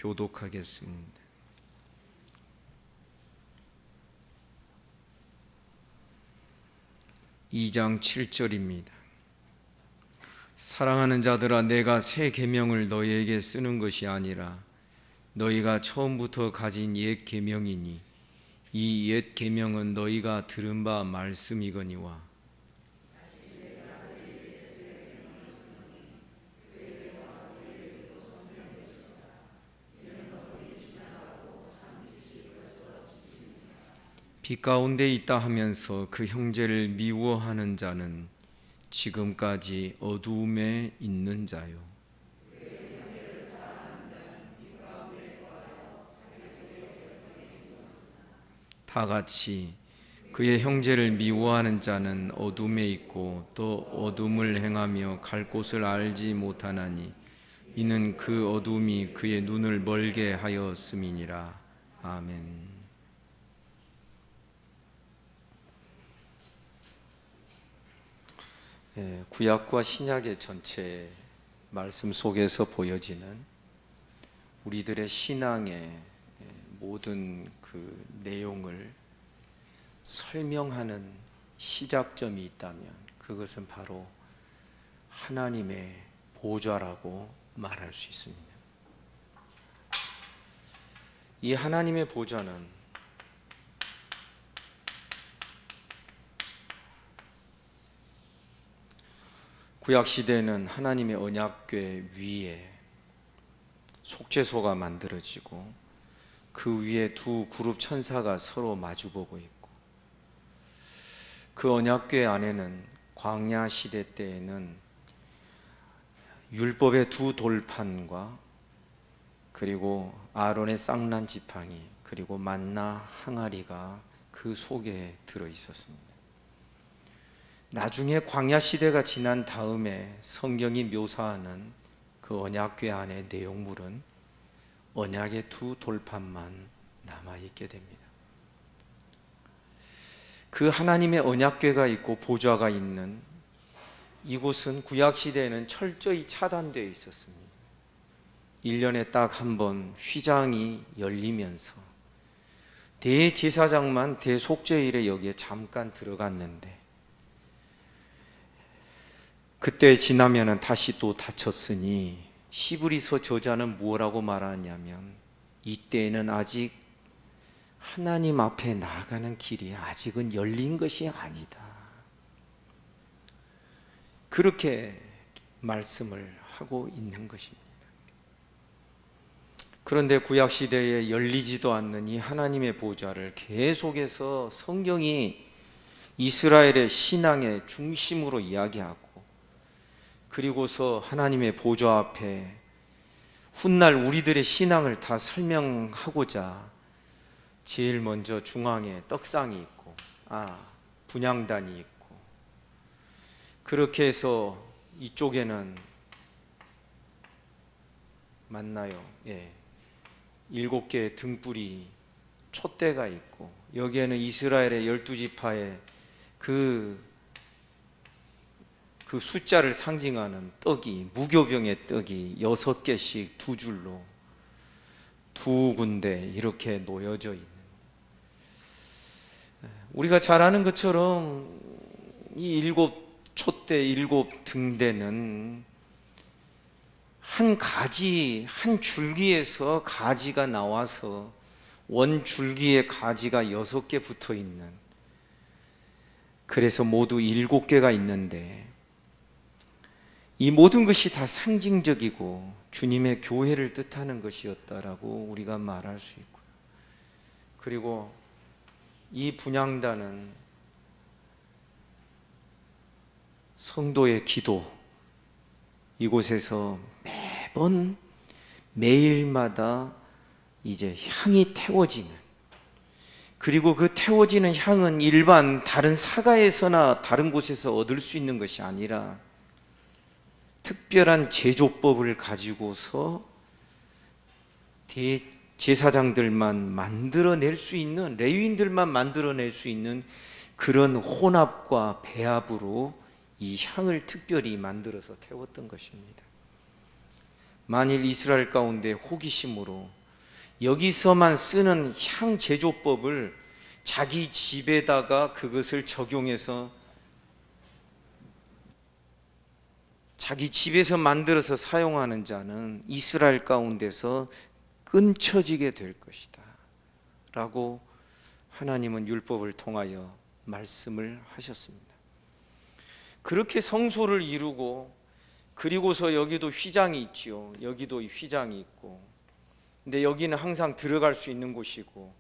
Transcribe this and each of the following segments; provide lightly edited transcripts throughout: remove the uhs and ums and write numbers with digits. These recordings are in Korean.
교독하겠습니다. (2장 7절입니다) 사랑하는 자들아, 내가 새 계명을 너희에게 쓰는 것이 아니라 너희가 처음부터 가진 옛 계명이니 이 옛 계명은 너희가 들은 바 말씀이거니와. 빛 가운데 있다 하면서 그 형제를 미워하는 자는 지금까지 어두움에 있는 자요. 다 같이 그의 형제를 미워하는 자는 어둠에 있고 또 어둠을 행하며 갈 곳을 알지 못하나니 이는 그 어둠이 그의 눈을 멀게 하였음이니라. 아멘. 구약과 신약의 전체 말씀 속에서 보여지는 우리들의 신앙의 모든 그 내용을 설명하는 시작점이 있다면 그것은 바로 하나님의 보좌라고 말할 수 있습니다. 이 하나님의 보좌는 구약시대에는 하나님의 언약궤 위에 속죄소가 만들어지고 그 위에 두 그룹 천사가 서로 마주보고 있고, 그 언약궤 안에는 광야 시대 때에는 율법의 두 돌판과 그리고 아론의 쌍난 지팡이 그리고 만나 항아리가 그 속에 들어 있었습니다. 나중에 광야 시대가 지난 다음에 성경이 묘사하는 그 언약궤 안의 내용물은 언약의 두 돌판만 남아있게 됩니다. 그 하나님의 언약궤가 있고 보좌가 있는 이곳은 구약 시대에는 철저히 차단되어 있었습니다. 1년에 딱 한 번 휘장이 열리면서 대제사장만 대속죄일에 여기에 잠깐 들어갔는데, 그때 지나면은 다시 또 닫혔으니 히브리서 저자는 무엇라고 말하냐면 이때에는 아직 하나님 앞에 나아가는 길이 아직은 열린 것이 아니다, 그렇게 말씀을 하고 있는 것입니다. 그런데 구약시대에 열리지도 않는 이 하나님의 보좌를 계속해서 성경이 이스라엘의 신앙의 중심으로 이야기하고, 그리고서 하나님의 보좌 앞에 훗날 우리들의 신앙을 다 설명하고자 제일 먼저 중앙에 떡상이 있고 분향단이 있고, 그렇게 해서 이쪽에는 맞나요? 7개의 등불이 촛대가 있고, 여기에는 이스라엘의 12지파의 그 숫자를 상징하는 떡이, 무교병의 떡이 6개씩 두 줄로 두 군데 이렇게 놓여져 있는, 우리가 잘 아는 것처럼 이 7촛대 7등대는 한 가지, 한 줄기에서 가지가 나와서 원 줄기에 가지가 6개 붙어 있는, 그래서 모두 7개가 있는데 이 모든 것이 다 상징적이고 주님의 교회를 뜻하는 것이었다라고 우리가 말할 수 있고요. 그리고 이 분향단은 성도의 기도, 이곳에서 매번 매일마다 이제 향이 태워지는, 그리고 그 태워지는 향은 일반 다른 사가에서나 다른 곳에서 얻을 수 있는 것이 아니라 특별한 제조법을 가지고서 제사장들만 만들어낼 수 있는, 레위인들만 만들어낼 수 있는 그런 혼합과 배합으로 이 향을 특별히 만들어서 태웠던 것입니다. 만일 이스라엘 가운데 호기심으로 여기서만 쓰는 향 제조법을 자기 집에다가 그것을 적용해서 자기 집에서 만들어서 사용하는 자는 이스라엘 가운데서 끊쳐지게 될 것이다 라고 하나님은 율법을 통하여 말씀을 하셨습니다. 그렇게 성소를 이루고, 그리고서 여기도 휘장이 있지요. 여기도 휘장이 있고, 근데 여기는 항상 들어갈 수 있는 곳이고,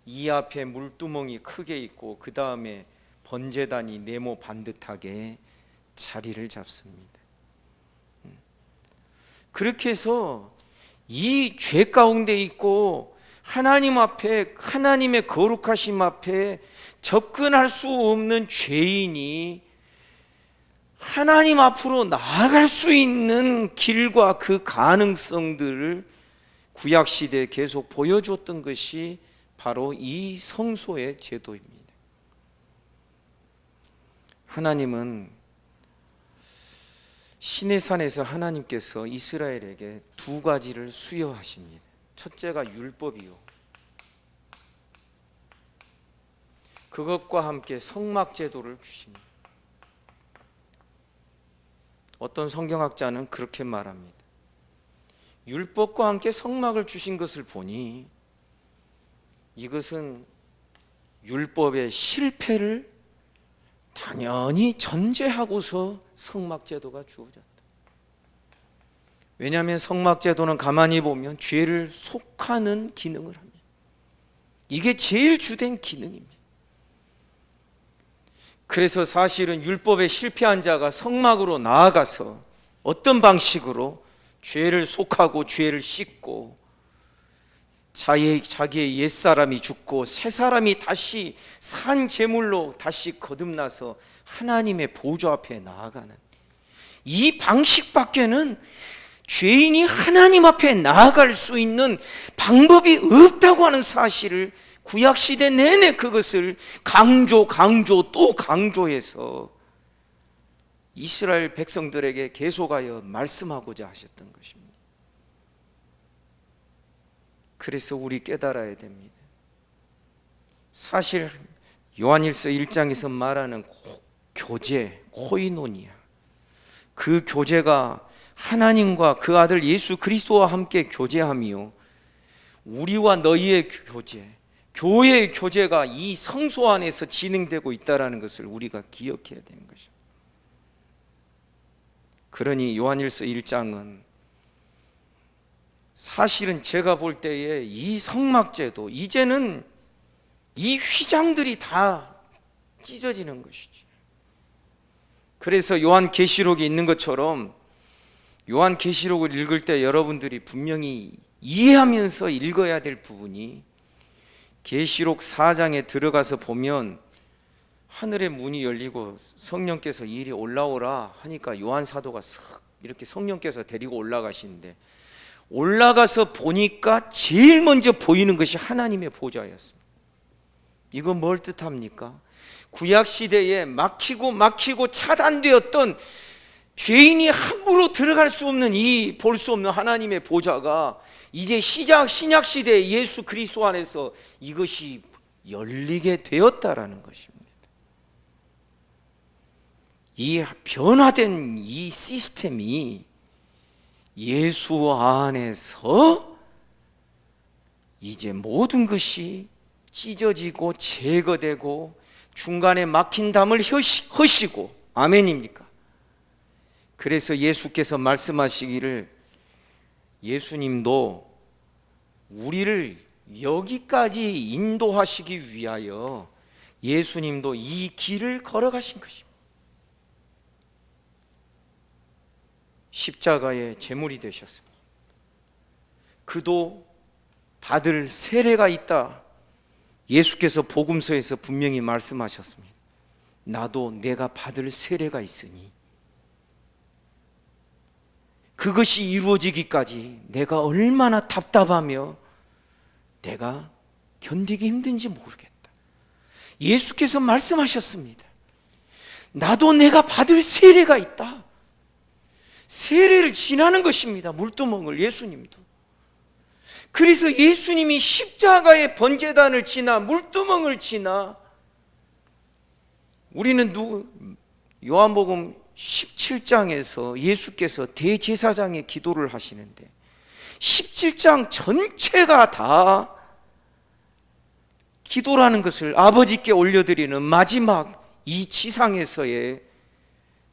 이 앞에 물두멍이 크게 있고, 그 다음에 번제단이 네모 반듯하게 자리를 잡습니다. 그렇게 해서 이 죄 가운데 있고 하나님 앞에, 하나님의 거룩하심 앞에 접근할 수 없는 죄인이 하나님 앞으로 나아갈 수 있는 길과 그 가능성들을 구약시대에 계속 보여줬던 것이 바로 이 성소의 제도입니다. 하나님은 시내산에서 하나님께서 이스라엘에게 두 가지를 수여하십니다. 첫째가 율법이요, 그것과 함께 성막제도를 주십니다. 어떤 성경학자는 그렇게 말합니다. 율법과 함께 성막을 주신 것을 보니 이것은 율법의 실패를 당연히 전제하고서 성막제도가 주어졌다. 왜냐하면 성막제도는 가만히 보면 죄를 속하는 기능을 합니다. 이게 제일 주된 기능입니다. 그래서 사실은 율법에 실패한 자가 성막으로 나아가서 어떤 방식으로 죄를 속하고 죄를 씻고 자기의 옛사람이 죽고 새 사람이 다시 산 제물로 다시 거듭나서 하나님의 보좌 앞에 나아가는 이 방식밖에는 죄인이 하나님 앞에 나아갈 수 있는 방법이 없다고 하는 사실을 구약시대 내내 그것을 강조 또 강조해서 이스라엘 백성들에게 계속하여 말씀하고자 하셨던 것입니다. 그래서 우리 깨달아야 됩니다. 사실 요한일서 1장에서 말하는 교제, 코이노니아, 그 교제가 하나님과 그 아들 예수 그리스도와 함께 교제하며 우리와 너희의 교제, 교회의 교제가 이 성소 안에서 진행되고 있다는 것을 우리가 기억해야 되는 것입니다. 그러니 요한일서 1장은 사실은 제가 볼 때에 이 성막제도, 이제는 이 휘장들이 다 찢어지는 것이지. 그래서 요한계시록에 있는 것처럼 요한계시록을 읽을 때 여러분들이 분명히 이해하면서 읽어야 될 부분이, 계시록 4장에 들어가서 보면 하늘의 문이 열리고 성령께서 이리 올라오라 하니까 요한 사도가 쓱 이렇게 성령께서 데리고 올라가시는데, 올라가서 보니까 제일 먼저 보이는 것이 하나님의 보좌였습니다. 이건 뭘 뜻합니까? 구약시대에 막히고 차단되었던 죄인이 함부로 들어갈 수 없는 이 볼 수 없는 하나님의 보좌가 이제 신약시대 예수 그리스도 안에서 이것이 열리게 되었다라는 것입니다. 이 변화된 이 시스템이 예수 안에서 이제 모든 것이 찢어지고 제거되고 중간에 막힌 담을 허시고, 아멘입니까? 그래서 예수께서 말씀하시기를, 예수님도 우리를 여기까지 인도하시기 위하여 예수님도 이 길을 걸어가신 것입니다. 십자가의 제물이 되셨습니다. 그도 받을 세례가 있다. 예수께서 복음서에서 분명히 말씀하셨습니다. 나도 내가 받을 세례가 있으니 그것이 이루어지기까지 내가 얼마나 답답하며 내가 견디기 힘든지 모르겠다. 예수께서 말씀하셨습니다. 나도 내가 받을 세례가 있다. 세례를 지나는 것입니다. 물두멍을 예수님도. 그래서 예수님이 십자가의 번제단을 지나 물두멍을 지나 우리는 요한복음 17장에서 예수께서 대제사장의 기도를 하시는데 17장 전체가 다 기도라는 것을 아버지께 올려드리는 마지막 이 지상에서의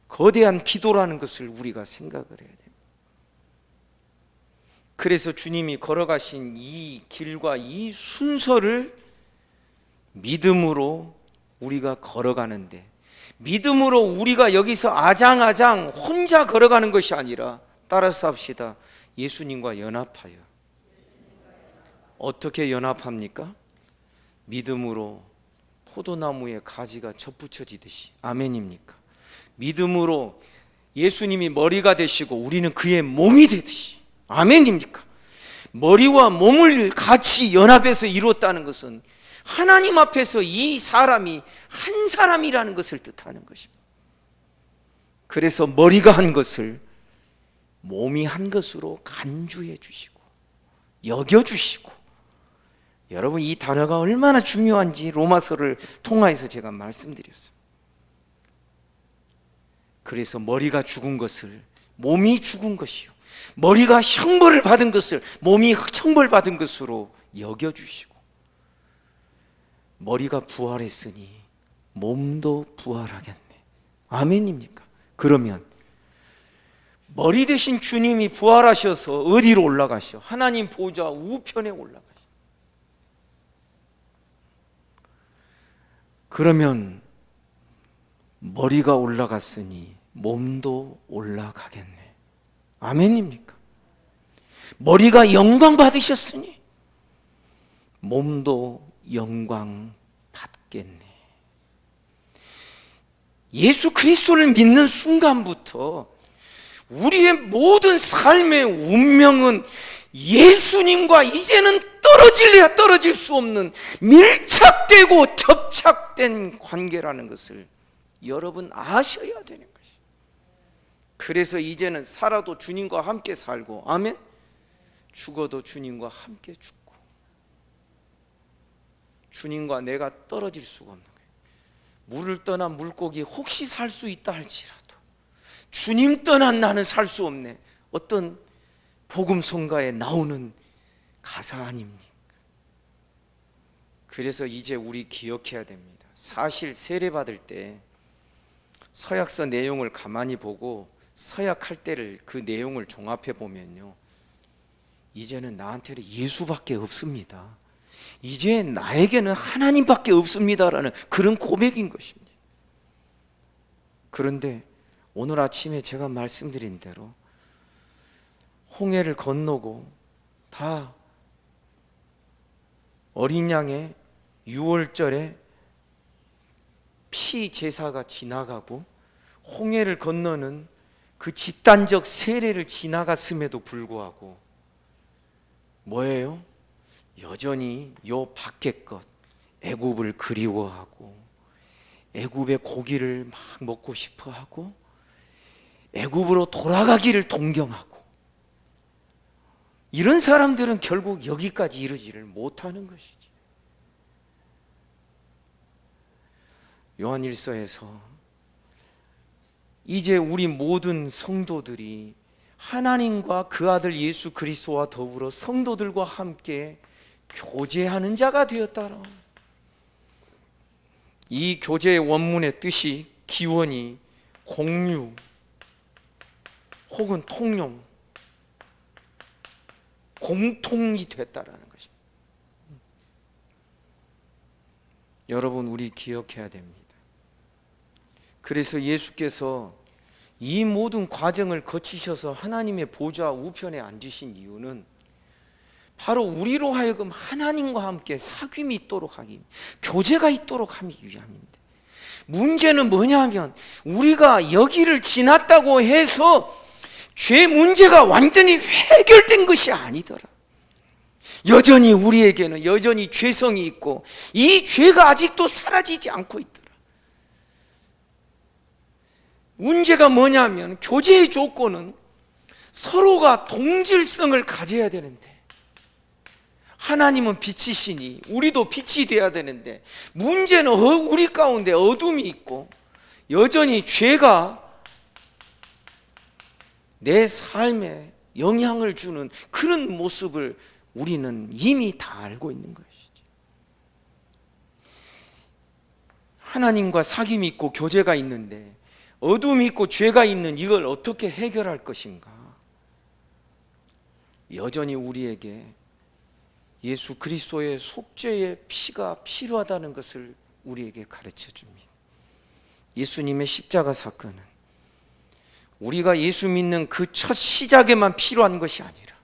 거대한 기도라는 것을 우리가 생각을 해야 됩니다. 그래서 주님이 걸어가신 이 길과 이 순서를 믿음으로 우리가 걸어가는데, 믿음으로 우리가 여기서 아장아장 혼자 걸어가는 것이 아니라, 따라서 합시다. 예수님과 연합하여. 어떻게 연합합니까? 믿음으로 포도나무에 가지가 접붙여지듯이. 아멘입니까? 믿음으로 예수님이 머리가 되시고 우리는 그의 몸이 되듯이. 아멘입니까? 머리와 몸을 같이 연합해서 이루었다는 것은 하나님 앞에서 이 사람이 한 사람이라는 것을 뜻하는 것입니다. 그래서 머리가 한 것을 몸이 한 것으로 간주해 주시고 여겨 주시고, 여러분 이 단어가 얼마나 중요한지 로마서를 통하여서 제가 말씀드렸어요. 그래서 머리가 죽은 것을 몸이 죽은 것이요, 머리가 형벌을 받은 것을 몸이 형벌받은 것으로 여겨주시고, 머리가 부활했으니 몸도 부활하겠네. 아멘입니까? 그러면 머리 대신 주님이 부활하셔서 어디로 올라가셔? 하나님 보좌 우편에 올라가셔. 그러면 머리가 올라갔으니 몸도 올라가겠네. 아멘입니까? 머리가 영광 받으셨으니 몸도 영광 받겠네. 예수 그리스도를 믿는 순간부터 우리의 모든 삶의 운명은 예수님과 이제는 떨어질래야 떨어질 수 없는 밀착되고 접착된 관계라는 것을 여러분 아셔야 되는 것이에요. 그래서 이제는 살아도 주님과 함께 살고, 아멘, 죽어도 주님과 함께 죽고, 주님과 내가 떨어질 수가 없는 거예요. 물을 떠난 물고기 혹시 살 수 있다 할지라도 주님 떠난 나는 살 수 없네. 어떤 복음성가에 나오는 가사 아닙니까? 그래서 이제 우리 기억해야 됩니다. 사실 세례받을 때 서약서 내용을 가만히 보고 서약할 때를 그 내용을 종합해 보면요, 이제는 나한테는 예수밖에 없습니다. 이제 나에게는 하나님밖에 없습니다라는 그런 고백인 것입니다. 그런데 오늘 아침에 제가 말씀드린 대로 홍해를 건너고 다 어린 양의 유월절에 피 제사가 지나가고 홍해를 건너는 그 집단적 세례를 지나갔음에도 불구하고 뭐예요? 여전히 요 밖의 것, 애굽을 그리워하고 애굽의 고기를 막 먹고 싶어하고 애굽으로 돌아가기를 동경하고, 이런 사람들은 결국 여기까지 이르지를 못하는 것이지. 요한일서에서 이제 우리 모든 성도들이 하나님과 그 아들 예수 그리스도와 더불어 성도들과 함께 교제하는 자가 되었다라. 이 교제의 원문의 뜻이 기원이 공유 혹은 통용, 공통이 됐다라는 것입니다. 여러분, 우리 기억해야 됩니다. 그래서 예수께서 이 모든 과정을 거치셔서 하나님의 보좌 우편에 앉으신 이유는 바로 우리로 하여금 하나님과 함께 사귐이 있도록 하기, 교제가 있도록 하기 위함인데, 문제는 뭐냐면 우리가 여기를 지났다고 해서 죄 문제가 완전히 해결된 것이 아니더라. 여전히 우리에게는 여전히 죄성이 있고 이 죄가 아직도 사라지지 않고 있더라. 문제가 뭐냐면 교제의 조건은 서로가 동질성을 가져야 되는데, 하나님은 빛이시니 우리도 빛이 되어야 되는데, 문제는 우리 가운데 어둠이 있고 여전히 죄가 내 삶에 영향을 주는 그런 모습을 우리는 이미 다 알고 있는 것이지. 하나님과 사귐이 있고 교제가 있는데 어둠이 있고 죄가 있는 이걸 어떻게 해결할 것인가? 여전히 우리에게 예수 그리스도의 속죄의 피가 필요하다는 것을 우리에게 가르쳐 줍니다. 예수님의 십자가 사건은 우리가 예수 믿는 그 첫 시작에만 필요한 것이 아니라,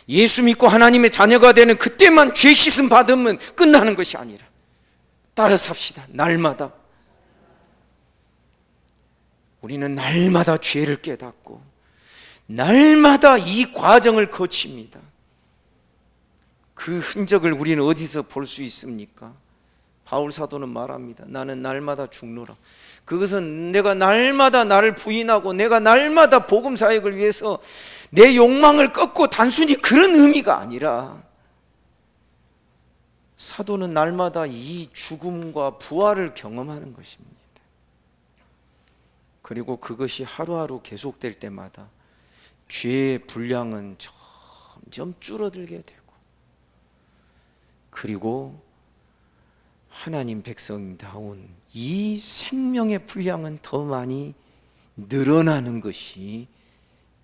예수 믿고 하나님의 자녀가 되는 그때만 죄 씻음 받으면 끝나는 것이 아니라, 따라 삽시다. 날마다 우리는 날마다 죄를 깨닫고 날마다 이 과정을 거칩니다. 그 흔적을 우리는 어디서 볼 수 있습니까? 바울 사도는 말합니다. 나는 날마다 죽노라. 그것은 내가 날마다 나를 부인하고 내가 날마다 복음 사역을 위해서 내 욕망을 꺾고 단순히 그런 의미가 아니라, 사도는 날마다 이 죽음과 부활을 경험하는 것입니다. 그리고 그것이 하루하루 계속될 때마다 죄의 분량은 점점 줄어들게 되고, 그리고 하나님 백성다운 이 생명의 분량은 더 많이 늘어나는 것이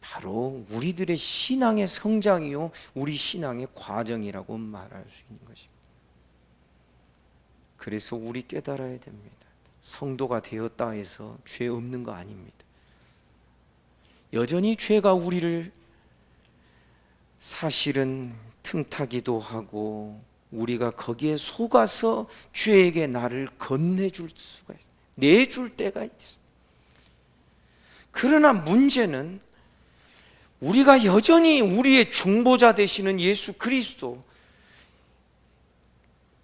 바로 우리들의 신앙의 성장이요, 우리 신앙의 과정이라고 말할 수 있는 것입니다. 그래서 우리 깨달아야 됩니다. 성도가 되었다 해서 죄 없는 거 아닙니다. 여전히 죄가 우리를 사실은 틈타기도 하고, 우리가 거기에 속아서 죄에게 나를 건네줄 수가 있어요. 내줄 때가 있습니다. 그러나 문제는 우리가 여전히 우리의 중보자 되시는 예수 그리스도,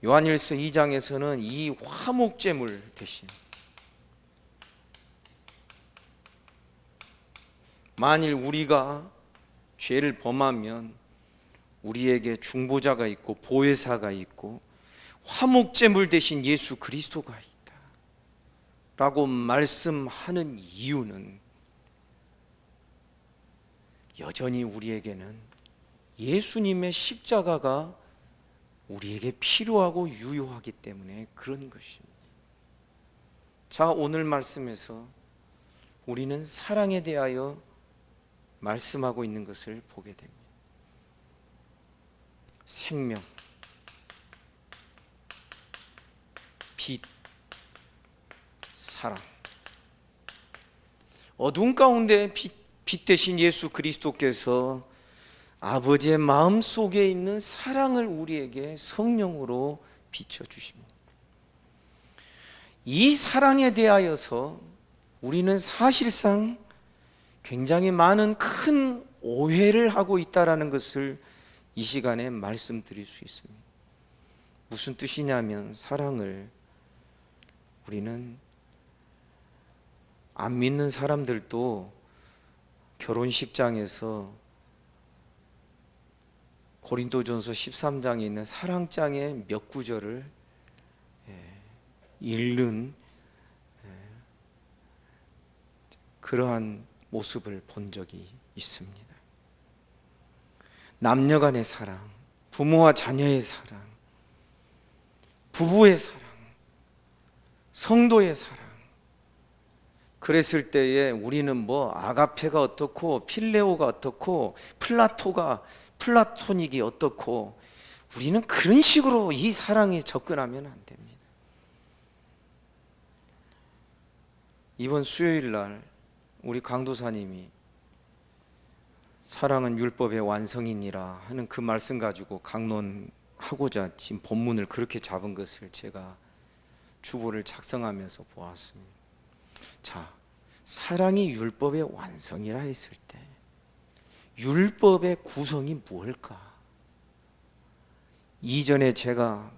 요한일서 2장에서는 이 화목제물 대신, 만일 우리가 죄를 범하면 우리에게 중보자가 있고 보혜사가 있고 화목제물 대신 예수 그리스도가 있다 라고 말씀하는 이유는, 여전히 우리에게는 예수님의 십자가가 우리에게 필요하고 유효하기 때문에 그런 것입니다. 자, 오늘 말씀에서 우리는 사랑에 대하여 말씀하고 있는 것을 보게 됩니다. 생명, 빛, 사랑. 어두운 가운데 빛 대신 예수 그리스도께서 아버지의 마음 속에 있는 사랑을 우리에게 성령으로 비춰주십니다. 이 사랑에 대하여서 우리는 사실상 굉장히 많은 큰 오해를 하고 있다는 것을 이 시간에 말씀드릴 수 있습니다. 무슨 뜻이냐면, 사랑을 우리는 안 믿는 사람들도 결혼식장에서 고린도전서 13장에 있는 사랑장의 몇 구절을 읽는 그러한 모습을 본 적이 있습니다. 남녀 간의 사랑, 부모와 자녀의 사랑, 부부의 사랑, 성도의 사랑. 그랬을 때에 우리는 뭐 아가페가 어떻고 필레오가 어떻고 플라토닉이 어떻고, 우리는 그런 식으로 이 사랑에 접근하면 안 됩니다. 이번 수요일 날 우리 강도사님이 사랑은 율법의 완성이니라 하는 그 말씀 가지고 강론하고자 지금 본문을 그렇게 잡은 것을 제가 주보를 작성하면서 보았습니다. 자, 사랑이 율법의 완성이라 했을 때 율법의 구성이 무엇일까? 이전에 제가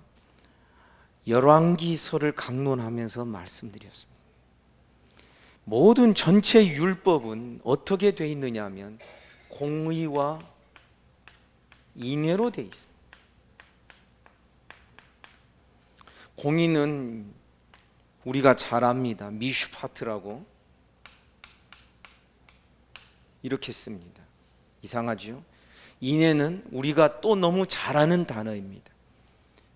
열왕기서를 강론하면서 말씀드렸습니다. 모든 전체 율법은 어떻게 되어 있느냐 하면 공의와 인애로 돼 있어요. 공의는 우리가 잘 압니다. 미슈파트라고 이렇게 씁니다. 이상하죠? 인애는 우리가 또 너무 잘 아는 단어입니다.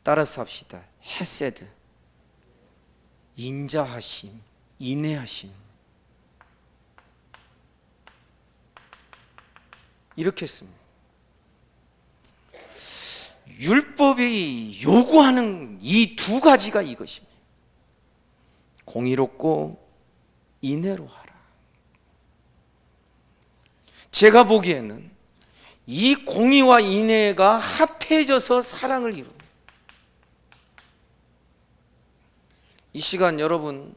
따라서 합시다. 헤세드, 인자하심, 인애하심. 이렇게 씁니다. 율법이 요구하는 이 두 가지가 이것입니다. 공의롭고 인애로 하라. 제가 보기에는 이 공의와 인애가 합해져서 사랑을 이룹니다. 이 시간 여러분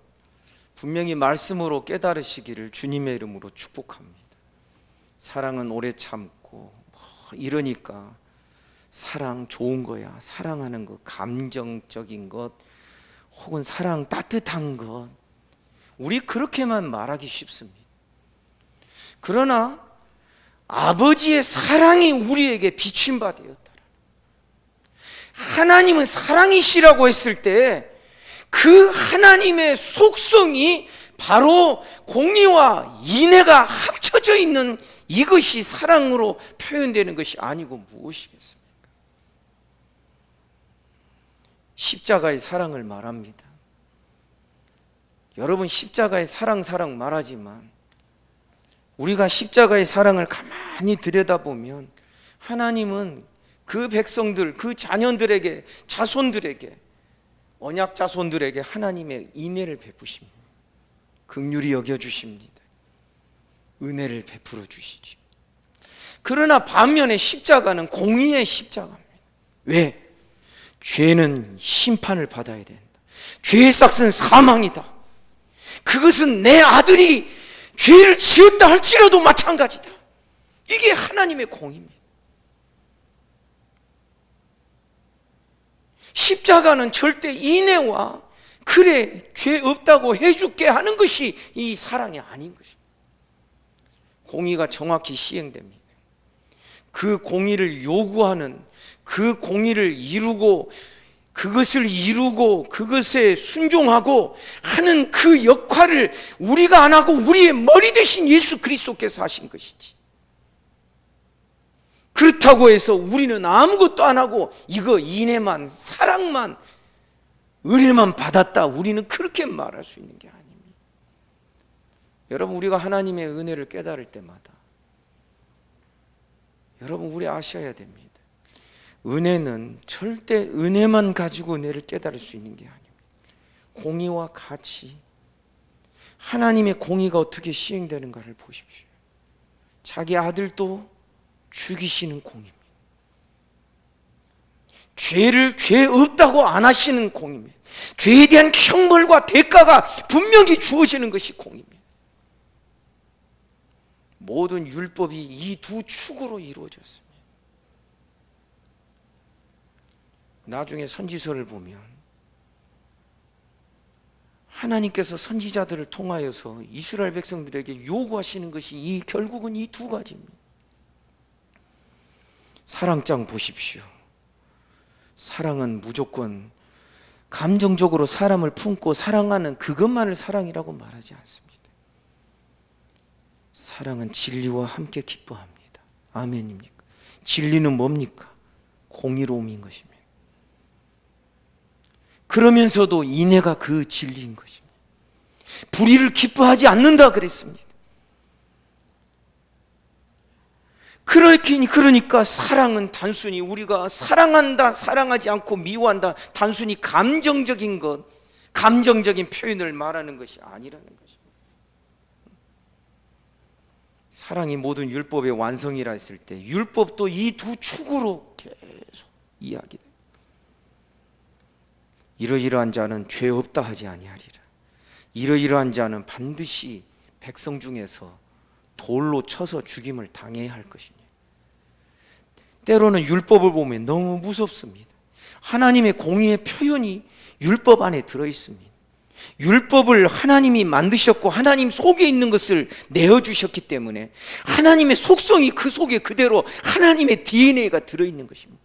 분명히 말씀으로 깨달으시기를 주님의 이름으로 축복합니다. 사랑은 오래 참고 이러니까 사랑 좋은 거야. 사랑하는 것, 감정적인 것, 혹은 사랑 따뜻한 것, 우리 그렇게만 말하기 쉽습니다. 그러나 아버지의 사랑이 우리에게 비춘 바 되었다. 하나님은 사랑이시라고 했을 때 그 하나님의 속성이 바로 공의와 인애가 합쳐져 있는 이것이 사랑으로 표현되는 것이 아니고 무엇이겠습니까? 십자가의 사랑을 말합니다. 여러분 십자가의 사랑 말하지만 우리가 십자가의 사랑을 가만히 들여다보면 하나님은 그 백성들, 그 자녀들에게, 자손들에게, 언약 자손들에게 하나님의 인애를 베푸십니다. 긍휼히 여겨주십니다. 은혜를 베풀어 주시죠. 그러나 반면에 십자가는 공의의 십자가입니다. 왜? 죄는 심판을 받아야 된다. 죄의 삭은 사망이다. 그것은 내 아들이 죄를 지었다 할지라도 마찬가지다. 이게 하나님의 공의입니다. 십자가는 절대 인애와 그래 죄 없다고 해줄게 하는 것이 이 사랑이 아닌 것입니다. 공의가 정확히 시행됩니다. 그 공의를 요구하는, 그 공의를 이루고 그것을 이루고 그것에 순종하고 하는 그 역할을 우리가 안 하고 우리의 머리 대신 예수 그리스도께서 하신 것이지, 그렇다고 해서 우리는 아무것도 안 하고 이거 인애만, 사랑만, 은혜만 받았다, 우리는 그렇게 말할 수 있는 게 아닙니다. 여러분, 우리가 하나님의 은혜를 깨달을 때마다 여러분 우리 아셔야 됩니다. 은혜는 절대 은혜만 가지고 은혜를 깨달을 수 있는 게 아닙니다. 공의와 같이 하나님의 공의가 어떻게 시행되는가를 보십시오. 자기 아들도 죽이시는 공의입니다. 죄를 죄 없다고 안 하시는 공의입니다. 죄에 대한 형벌과 대가가 분명히 주어지는 것이 공의입니다. 모든 율법이 이 두 축으로 이루어졌습니다. 나중에 선지서를 보면 하나님께서 선지자들을 통하여서 이스라엘 백성들에게 요구하시는 것이 결국은 이 두 가지입니다. 사랑장 보십시오. 사랑은 무조건 감정적으로 사람을 품고 사랑하는 그것만을 사랑이라고 말하지 않습니다. 사랑은 진리와 함께 기뻐합니다. 아멘입니까? 진리는 뭡니까? 공의로움인 것입니다. 그러면서도 인애가 그 진리인 것입니다. 불의를 기뻐하지 않는다 그랬습니다. 그러니까 사랑은 단순히 우리가 사랑한다, 사랑하지 않고 미워한다, 단순히 감정적인 것, 감정적인 표현을 말하는 것이 아니라는 것입니다. 사랑이 모든 율법의 완성이라 했을 때 율법도 이 두 축으로 계속 이야기됩니다. 이러이러한 자는 죄 없다 하지 아니하리라. 이러이러한 자는 반드시 백성 중에서 돌로 쳐서 죽임을 당해야 할 것이니. 때로는 율법을 보면 너무 무섭습니다. 하나님의 공의의 표현이 율법 안에 들어있습니다. 율법을 하나님이 만드셨고 하나님 속에 있는 것을 내어주셨기 때문에 하나님의 속성이 그 속에 그대로 하나님의 DNA가 들어있는 것입니다.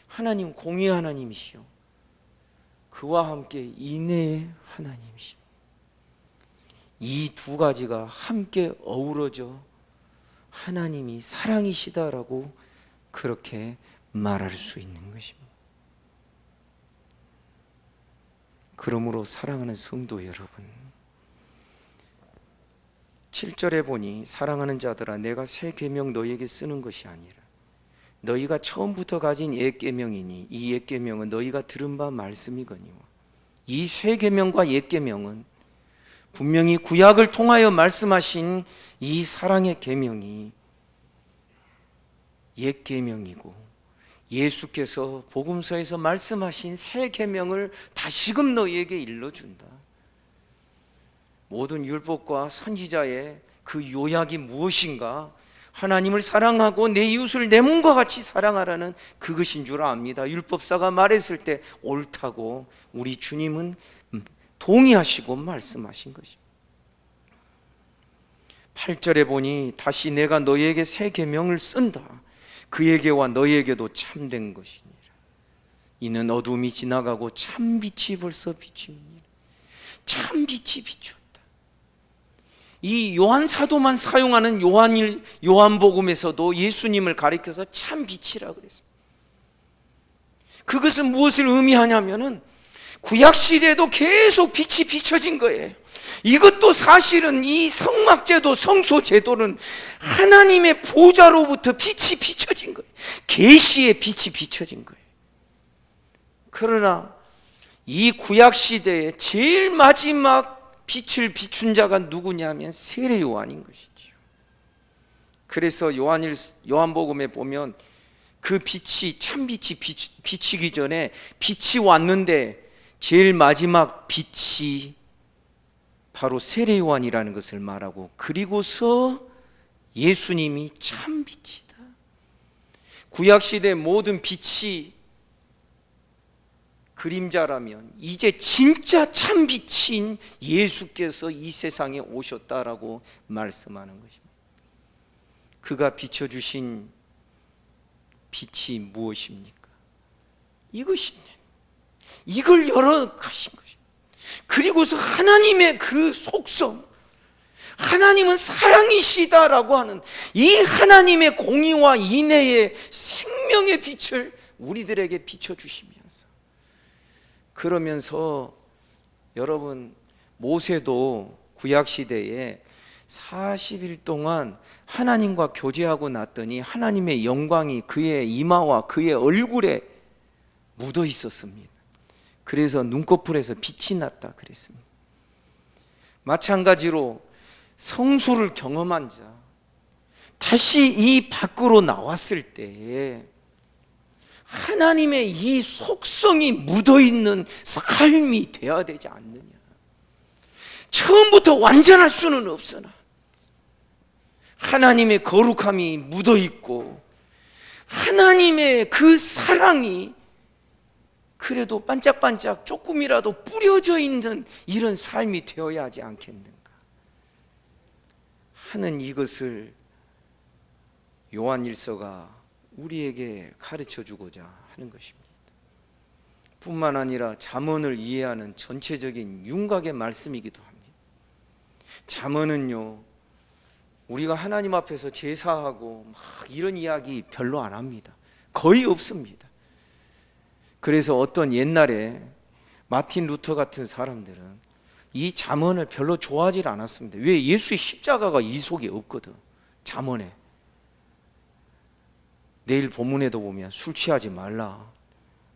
하나님 공의 하나님이시요 그와 함께 인내의 하나님이십니다. 이 두 가지가 함께 어우러져 하나님이 사랑이시다라고 그렇게 말할 수 있는 것입니다. 그러므로 사랑하는 성도 여러분, 7절에 보니 사랑하는 자들아 내가 새 계명 너희에게 쓰는 것이 아니라 너희가 처음부터 가진 옛 계명이니 이 옛 계명은 너희가 들은 바 말씀이거니와 이 새 계명과 옛 계명은 분명히 구약을 통하여 말씀하신 이 사랑의 계명이 옛 계명이고 예수께서 복음서에서 말씀하신 새 계명을 다시금 너희에게 일러준다. 모든 율법과 선지자의 그 요약이 무엇인가? 하나님을 사랑하고 내 이웃을 내 몸과 같이 사랑하라는 그것인 줄 압니다. 율법사가 말했을 때 옳다고 우리 주님은 동의하시고 말씀하신 것입니다. 8절에 보니 다시 내가 너희에게 새 계명을 쓴다. 그에게와 너희에게도 참된 것이니라. 이는 어둠이 지나가고 참빛이 벌써 비춥니다. 참빛이 비추었다. 이 요한 사도만 사용하는 요한복음에서도 예수님을 가리켜서 참빛이라 그랬습니다. 그것은 무엇을 의미하냐면은 구약시대에도 계속 빛이 비춰진 거예요. 이것도 사실은 이 성막제도 성소제도는 하나님의 보좌로부터 빛이 비춰진 거예요. 계시의 빛이 비춰진 거예요. 그러나 이 구약시대에 제일 마지막 빛을 비춘 자가 누구냐면 세례 요한인 것이죠. 그래서 요한복음에 보면 그 빛이 참빛이 비치기 전에 빛이 왔는데 제일 마지막 빛이 바로 세례 요한이라는 것을 말하고 그리고서 예수님이 참빛이다. 구약시대 모든 빛이 그림자라면 이제 진짜 참빛인 예수께서 이 세상에 오셨다라고 말씀하는 것입니다. 그가 비춰주신 빛이 무엇입니까? 이것입니다. 이걸 열어 가신 것입니다. 그리고서 하나님의 그 속성, 하나님은 사랑이시다라고 하는 이 하나님의 공의와 인애의 생명의 빛을 우리들에게 비춰주시면서, 그러면서 여러분 모세도 구약시대에 40일 동안 하나님과 교제하고 났더니 하나님의 영광이 그의 이마와 그의 얼굴에 묻어 있었습니다. 그래서 눈꺼풀에서 빛이 났다 그랬습니다. 마찬가지로 성수를 경험한 자, 다시 이 밖으로 나왔을 때에 하나님의 이 속성이 묻어있는 삶이 되어야 되지 않느냐. 처음부터 완전할 수는 없으나 하나님의 거룩함이 묻어있고 하나님의 그 사랑이 그래도 반짝반짝 조금이라도 뿌려져 있는 이런 삶이 되어야 하지 않겠는가 하는 이것을 요한일서가 우리에게 가르쳐 주고자 하는 것입니다. 뿐만 아니라 잠언을 이해하는 전체적인 윤곽의 말씀이기도 합니다. 잠언은요, 우리가 하나님 앞에서 제사하고 막 이런 이야기 별로 안 합니다. 거의 없습니다. 그래서 어떤 옛날에 마틴 루터 같은 사람들은 이 잠언을 별로 좋아하지 않았습니다. 왜? 예수의 십자가가 이 속에 없거든. 잠언에. 내일 본문에도 보면 술 취하지 말라.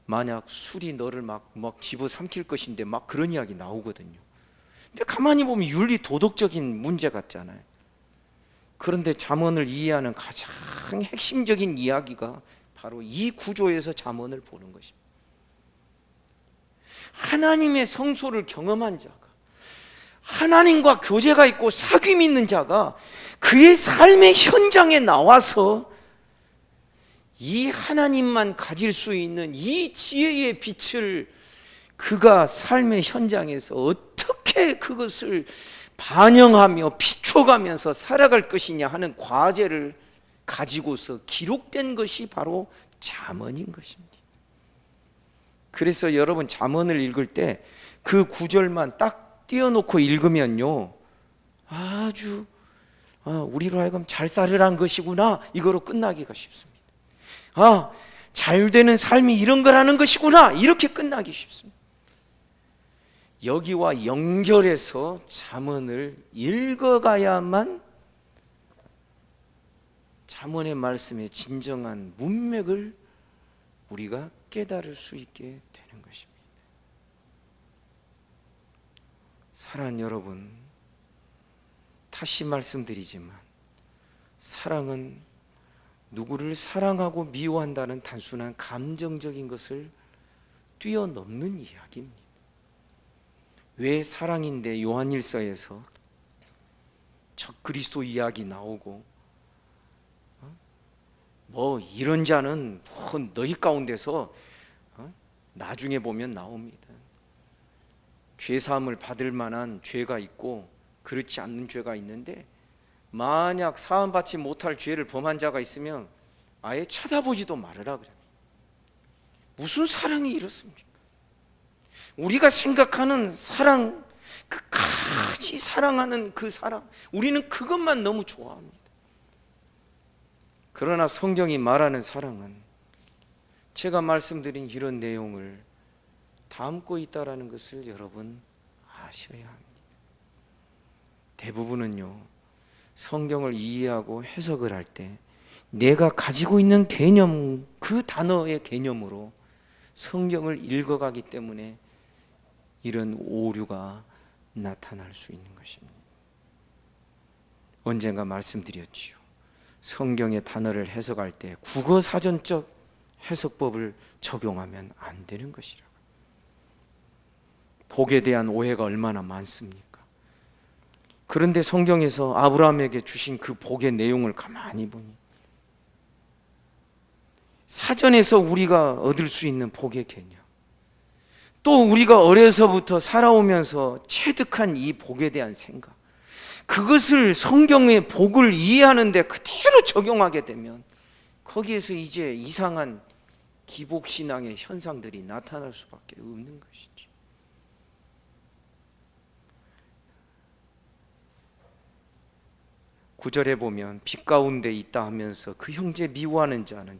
만약 술이 너를 막 집어삼킬 것인데 막 그런 이야기 나오거든요. 근데 가만히 보면 윤리 도덕적인 문제 같잖아요. 그런데 잠언을 이해하는 가장 핵심적인 이야기가 바로 이 구조에서 잠언을 보는 것입니다. 하나님의 성소를 경험한 자가, 하나님과 교제가 있고 사귐이 있는 자가 그의 삶의 현장에 나와서 이 하나님만 가질 수 있는 이 지혜의 빛을 그가 삶의 현장에서 어떻게 그것을 반영하며 비춰가면서 살아갈 것이냐 하는 과제를 가지고서 기록된 것이 바로 잠언인 것입니다. 그래서 여러분 잠언을 읽을 때 그 구절만 딱 띄워놓고 읽으면요, 아주 우리로 하여금 잘 살으란 것이구나, 이거로 끝나기가 쉽습니다. 잘 되는 삶이 이런 거라는 것이구나, 이렇게 끝나기 쉽습니다. 여기와 연결해서 잠언을 읽어가야만 잠언의 말씀의 진정한 문맥을 우리가 깨달을 수 있게 되는 것입니다. 사랑하는 여러분, 다시 말씀드리지만 사랑은 누구를 사랑하고 미워한다는 단순한 감정적인 것을 뛰어넘는 이야기입니다. 왜 사랑인데 요한일서에서 적그리스도 이야기 나오고 뭐 이런 자는 뭐 너희 가운데서 나중에 보면 나옵니다. 죄사함을 받을 만한 죄가 있고 그렇지 않는 죄가 있는데, 만약 사함받지 못할 죄를 범한 자가 있으면 아예 쳐다보지도 말으라 그래요. 무슨 사랑이 이렇습니까? 우리가 생각하는 사랑, 끝까지 사랑하는 그 사랑, 우리는 그것만 너무 좋아합니다. 그러나 성경이 말하는 사랑은 제가 말씀드린 이런 내용을 담고 있다는 것을 여러분 아셔야 합니다. 대부분은요, 성경을 이해하고 해석을 할 때 내가 가지고 있는 개념, 그 단어의 개념으로 성경을 읽어가기 때문에 이런 오류가 나타날 수 있는 것입니다. 언젠가 말씀드렸지요. 성경의 단어를 해석할 때 국어 사전적 해석법을 적용하면 안 되는 것이라고. 복에 대한 오해가 얼마나 많습니까? 그런데 성경에서 아브라함에게 주신 그 복의 내용을 가만히 보니 사전에서 우리가 얻을 수 있는 복의 개념, 또 우리가 어려서부터 살아오면서 체득한 이 복에 대한 생각, 그것을 성경의 복을 이해하는데 그대로 적용하게 되면 거기에서 이제 이상한 기복신앙의 현상들이 나타날 수밖에 없는 것이죠. 구절에 보면 빛 가운데 있다 하면서 그 형제 미워하는 자는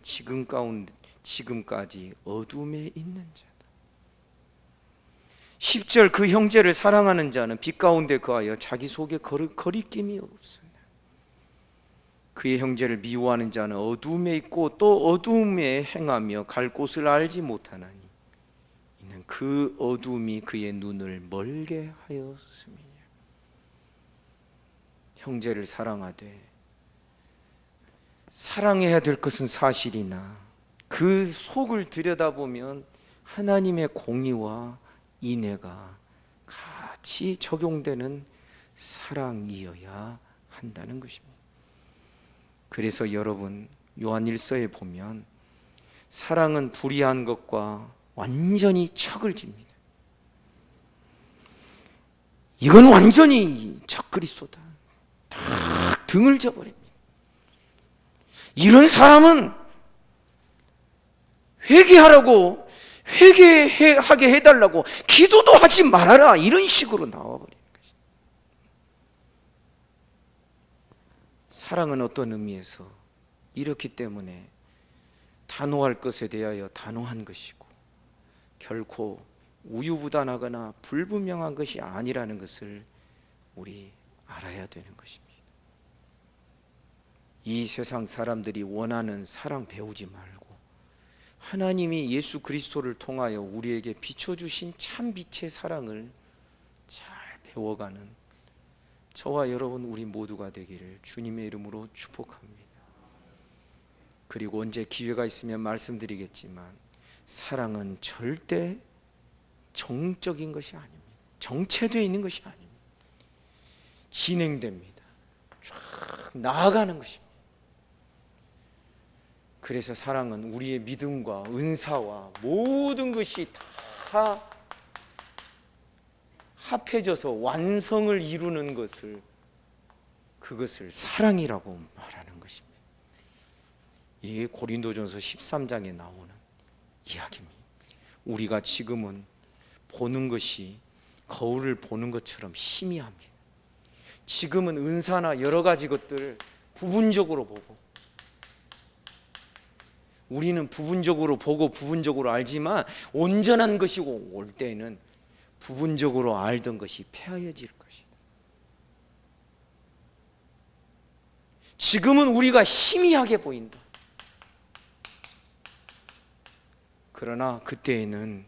지금까지 어둠에 있는 자다. 10절 그 형제를 사랑하는 자는 빛 가운데 거하여 자기 속에 거리낌이 없으나 그의 형제를 미워하는 자는 어둠에 있고 또 어둠에 행하며 갈 곳을 알지 못하나니 이는 그 어둠이 그의 눈을 멀게 하였음이니라. 형제를 사랑하되 사랑해야 될 것은 사실이나 그 속을 들여다보면 하나님의 공의와 인애가 같이 적용되는 사랑이어야 한다는 것입니다. 그래서 여러분, 요한일서에 보면 사랑은 불의한 것과 완전히 척을 집니다. 이건 완전히 적그리스도다, 딱 등을 져버립니다. 이런 사람은 회개하라고, 회개하게 해달라고 기도도 하지 말아라, 이런 식으로 나와버리는 것입니다. 사랑은 어떤 의미에서 이렇기 때문에 단호할 것에 대하여 단호한 것이고 결코 우유부단하거나 불분명한 것이 아니라는 것을 우리 알아야 되는 것입니다. 이 세상 사람들이 원하는 사랑 배우지 말고 하나님이 예수 그리스도를 통하여 우리에게 비춰주신 참 빛의 사랑을 잘 배워가는 저와 여러분 우리 모두가 되기를 주님의 이름으로 축복합니다. 그리고 언제 기회가 있으면 말씀드리겠지만 사랑은 절대 정적인 것이 아닙니다. 정체되어 있는 것이 아닙니다. 진행됩니다. 쫙 나아가는 것입니다. 그래서 사랑은 우리의 믿음과 은사와 모든 것이 다 합해져서 완성을 이루는 그것을 사랑이라고 말하는 것입니다. 이게 고린도전서 13장에 나오는 이야기입니다. 우리가 지금은 보는 것이 거울을 보는 것처럼 희미합니다. 지금은 은사나 여러 가지 것들 부분적으로 보고, 우리는 부분적으로 보고 부분적으로 알지만 온전한 것이고 올 때에는 부분적으로 알던 것이 폐하여질 것이다. 지금은 우리가 희미하게 보인다. 그러나 그때에는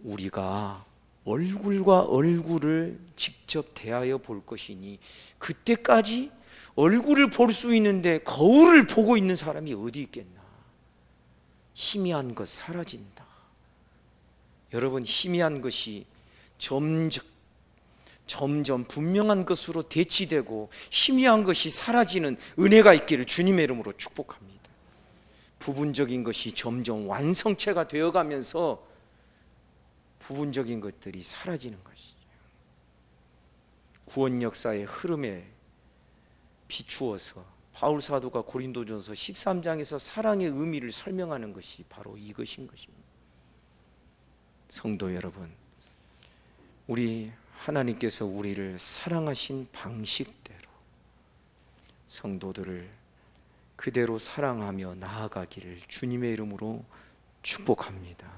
우리가 얼굴과 얼굴을 직접 대하여 볼 것이니, 그때까지 얼굴을 볼 수 있는데 거울을 보고 있는 사람이 어디 있겠나. 희미한 것 사라진다. 여러분, 희미한 것이 점점 분명한 것으로 대치되고 희미한 것이 사라지는 은혜가 있기를 주님의 이름으로 축복합니다. 부분적인 것이 점점 완성체가 되어가면서 부분적인 것들이 사라지는 것이죠. 구원 역사의 흐름에 비추어서 바울 사도가 고린도전서 13장에서 사랑의 의미를 설명하는 것이 바로 이것인 것입니다. 성도 여러분, 우리 하나님께서 우리를 사랑하신 방식대로 성도들을 그대로 사랑하며 나아가기를 주님의 이름으로 축복합니다.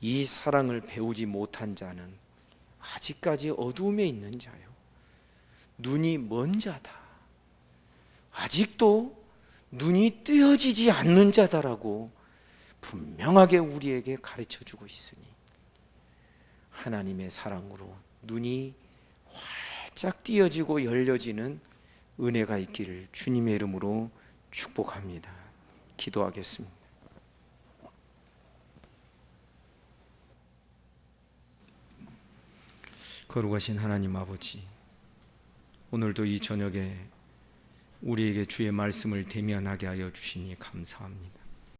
이 사랑을 배우지 못한 자는 아직까지 어두움에 있는 자요, 눈이 먼 자다, 아직도 눈이 뜨여지지 않는 자다라고 분명하게 우리에게 가르쳐주고 있으니, 하나님의 사랑으로 눈이 활짝 띄어지고 열려지는 은혜가 있기를 주님의 이름으로 축복합니다. 기도하겠습니다. 거룩하신 하나님 아버지, 오늘도 이 저녁에 우리에게 주의 말씀을 대면하게 하여 주시니 감사합니다.